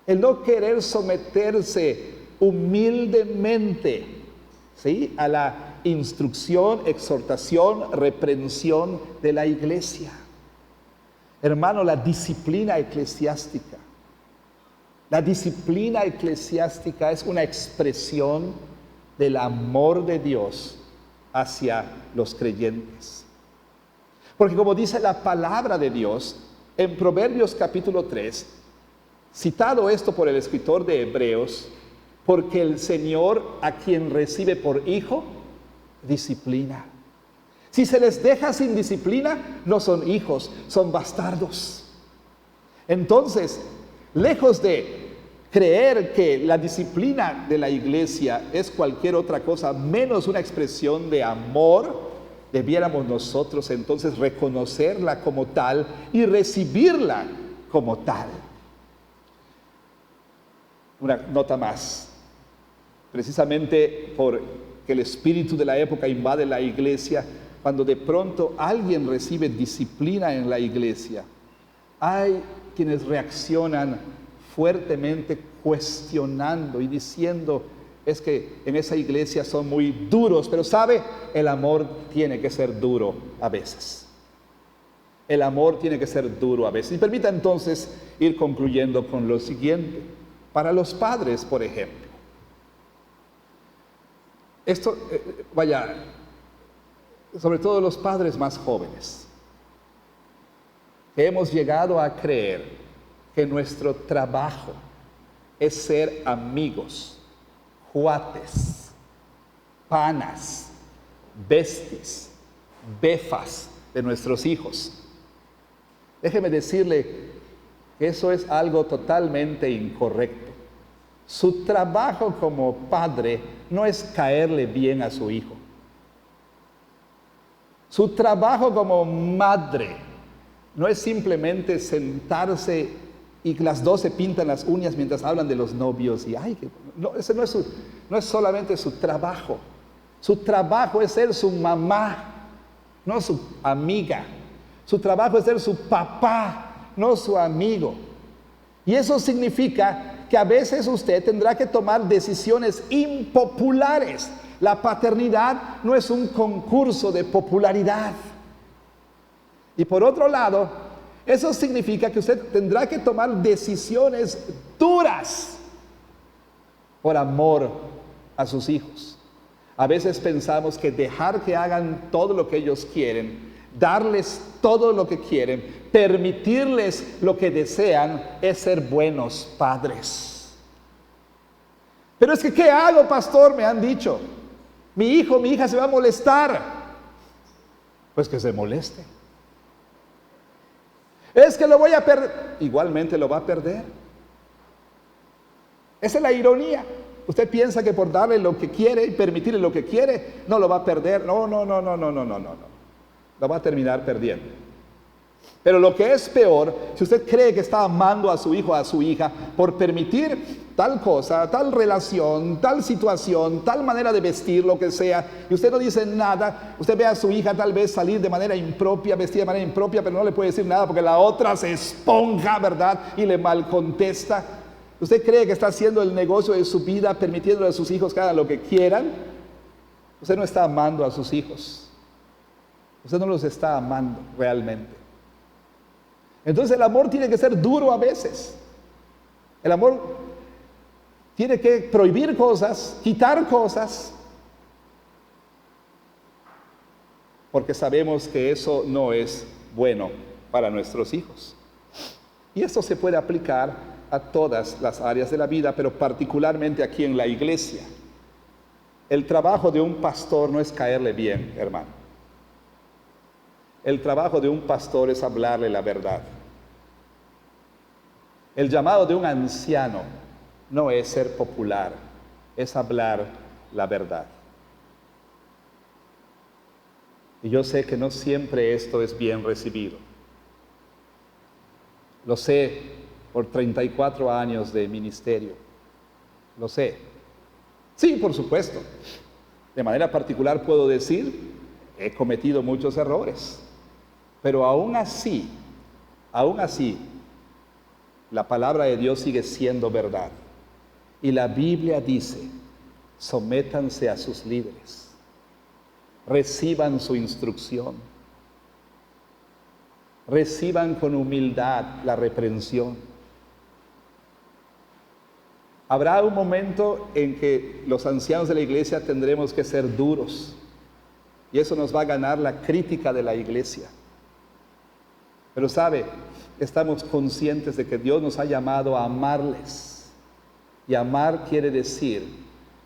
El no querer someterse humildemente, ¿sí?, a la instrucción, exhortación, reprensión de la iglesia. Hermano, la disciplina eclesiástica es una expresión del amor de Dios hacia los creyentes. Porque como dice la palabra de Dios en Proverbios capítulo 3, citado esto por el escritor de Hebreos, porque el Señor a quien recibe por hijo, disciplina. Si se les deja sin disciplina, no son hijos, son bastardos. Entonces, lejos de creer que la disciplina de la iglesia es cualquier otra cosa menos una expresión de amor, debiéramos nosotros entonces reconocerla como tal y recibirla como tal. Una nota más. Precisamente porque el espíritu de la época invade la iglesia, cuando de pronto alguien recibe disciplina en la iglesia, hay quienes reaccionan fuertemente cuestionando y diciendo: es que en esa iglesia son muy duros. Pero ¿sabe? El amor tiene que ser duro a veces. El amor tiene que ser duro a veces. Y permita entonces ir concluyendo con lo siguiente. Para los padres, por ejemplo, esto, sobre todo los padres más jóvenes, que hemos llegado a creer que nuestro trabajo es ser amigos, cuates, panas, besties, befas de nuestros hijos. Déjeme decirle que eso es algo totalmente incorrecto. Su trabajo como padre no es caerle bien a su hijo. Su trabajo como madre no es simplemente sentarse y las dos se pintan las uñas mientras hablan de los novios. No, ese no es solamente su trabajo. Su trabajo es ser su mamá, no su amiga. Su trabajo es ser su papá, no su amigo. Y eso significa que a veces usted tendrá que tomar decisiones impopulares. La paternidad no es un concurso de popularidad. Y por otro lado, eso significa que usted tendrá que tomar decisiones duras por amor a sus hijos. A veces pensamos que dejar que hagan todo lo que ellos quieren, darles todo lo que quieren, permitirles lo que desean, es ser buenos padres. Pero es que, ¿qué hago, pastor? Me han dicho. Mi hijo, mi hija se va a molestar. Pues que se moleste. Es que lo voy a perder. Igualmente lo va a perder. Esa es la ironía. Usted piensa que por darle lo que quiere y permitirle lo que quiere, no lo va a perder. No. Lo va a terminar perdiendo. Pero lo que es peor, si usted cree que está amando a su hijo o a su hija por permitir tal cosa, tal relación, tal situación, tal manera de vestir, lo que sea, y usted no dice nada, usted ve a su hija tal vez salir de manera impropia, vestida de manera impropia, pero no le puede decir nada porque la otra se esponja, ¿verdad? Y le mal contesta. ¿Usted cree que está haciendo el negocio de su vida, permitiéndole a sus hijos que hagan lo que quieran? Usted no está amando a sus hijos. Usted no los está amando realmente. Entonces el amor tiene que ser duro a veces. El amor tiene que prohibir cosas, quitar cosas, porque sabemos que eso no es bueno para nuestros hijos. Y esto se puede aplicar a todas las áreas de la vida, pero particularmente aquí en la iglesia. El trabajo de un pastor no es caerle bien, hermano. El trabajo de un pastor es hablarle la verdad. El llamado de un anciano no es ser popular, es hablar la verdad. Y yo sé que no siempre esto es bien recibido. Lo sé por 34 años de ministerio. Lo sé. Sí, por supuesto. De manera particular puedo decir, he cometido muchos errores. Pero aún así, la palabra de Dios sigue siendo verdad. Y la Biblia dice, sométanse a sus líderes, reciban su instrucción, reciban con humildad la reprensión. Habrá un momento en que los ancianos de la iglesia tendremos que ser duros, y eso nos va a ganar la crítica de la iglesia. Pero sabe, estamos conscientes de que Dios nos ha llamado a amarles. Y amar quiere decir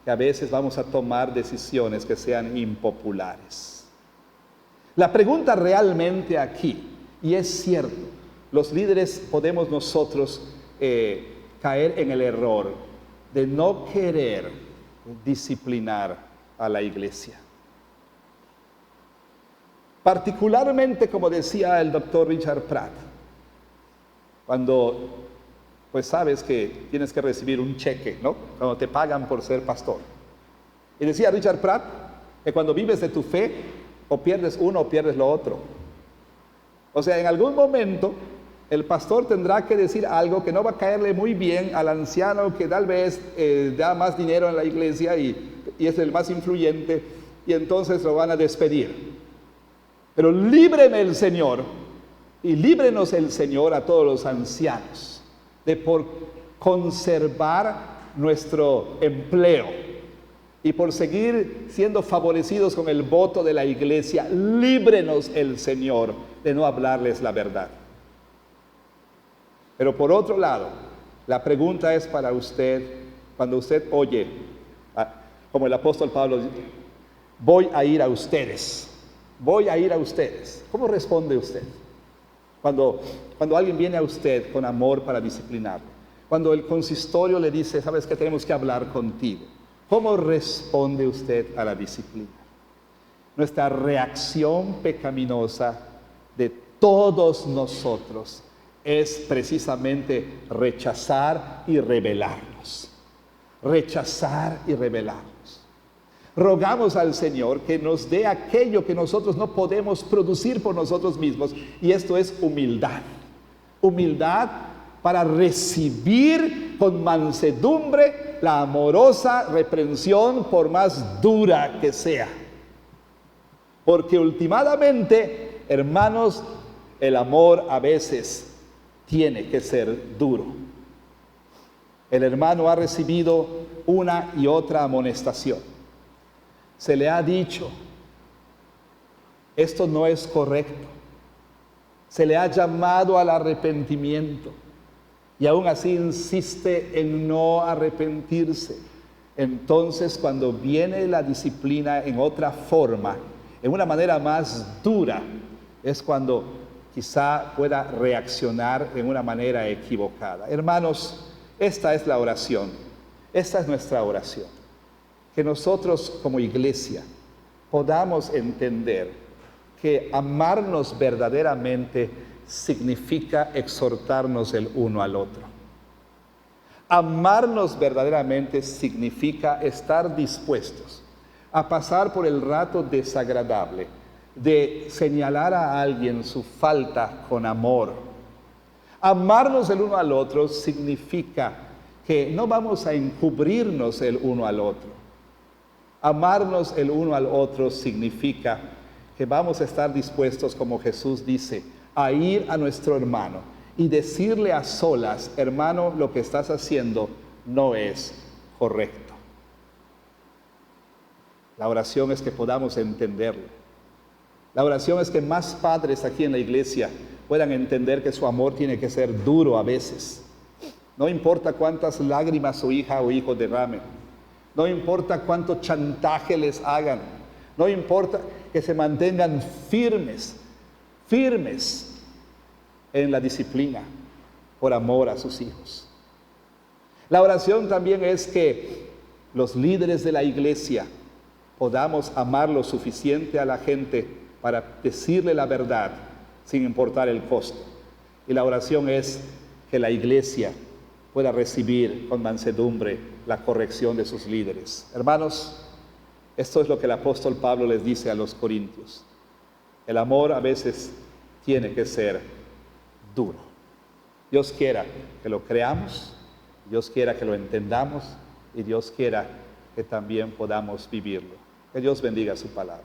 que a veces vamos a tomar decisiones que sean impopulares. La pregunta realmente aquí, y es cierto, los líderes podemos nosotros caer en el error de no querer disciplinar a la iglesia. Particularmente, como decía el doctor Richard Pratt, cuando pues sabes que tienes que recibir un cheque, ¿no? Cuando te pagan por ser pastor. Y decía Richard Pratt que cuando vives de tu fe, o pierdes uno o pierdes lo otro. O sea, en algún momento el pastor tendrá que decir algo que no va a caerle muy bien al anciano que tal vez da más dinero en la iglesia y es el más influyente, y entonces lo van a despedir. Pero líbreme el Señor y líbrenos el Señor a todos los ancianos de por conservar nuestro empleo y por seguir siendo favorecidos con el voto de la iglesia. Líbrenos el Señor de no hablarles la verdad. Pero por otro lado, la pregunta es para usted, cuando usted oye, como el apóstol Pablo dice, voy a ir a ustedes. Voy a ir a ustedes. ¿Cómo responde usted? Cuando alguien viene a usted con amor para disciplinarlo. Cuando el consistorio le dice, sabes que tenemos que hablar contigo. ¿Cómo responde usted a la disciplina? Nuestra reacción pecaminosa de todos nosotros es precisamente rechazar y rebelarnos. Rechazar y rebelarnos. Rogamos al Señor que nos dé aquello que nosotros no podemos producir por nosotros mismos, y esto es humildad. Humildad para recibir con mansedumbre la amorosa reprensión, por más dura que sea. Porque últimamente, hermanos, el amor a veces tiene que ser duro. El hermano ha recibido una y otra amonestación. Se le ha dicho, esto no es correcto. Se le ha llamado al arrepentimiento y aún así insiste en no arrepentirse. Entonces, cuando viene la disciplina en otra forma, en una manera más dura, es cuando quizá pueda reaccionar en una manera equivocada. Hermanos, esta es la oración. Esta es nuestra oración. Que nosotros como iglesia podamos entender que amarnos verdaderamente significa exhortarnos el uno al otro. Amarnos verdaderamente significa estar dispuestos a pasar por el rato desagradable de señalar a alguien su falta con amor. Amarnos el uno al otro significa que no vamos a encubrirnos el uno al otro. Amarnos el uno al otro significa que vamos a estar dispuestos, como Jesús dice, a ir a nuestro hermano y decirle a solas, hermano, lo que estás haciendo no es correcto. La oración es que podamos entenderlo. La oración es que más padres aquí en la iglesia puedan entender que su amor tiene que ser duro a veces. No importa cuántas lágrimas su hija o hijo derrame. No importa cuánto chantaje les hagan. No importa que se mantengan firmes en la disciplina por amor a sus hijos. La oración también es que los líderes de la iglesia podamos amar lo suficiente a la gente para decirle la verdad sin importar el costo. Y la oración es que la iglesia pueda recibir con mansedumbre la corrección de sus líderes. Hermanos, esto es lo que el apóstol Pablo les dice a los corintios. El amor a veces tiene que ser duro. Dios quiera que lo creamos, Dios quiera que lo entendamos y Dios quiera que también podamos vivirlo. Que Dios bendiga su palabra.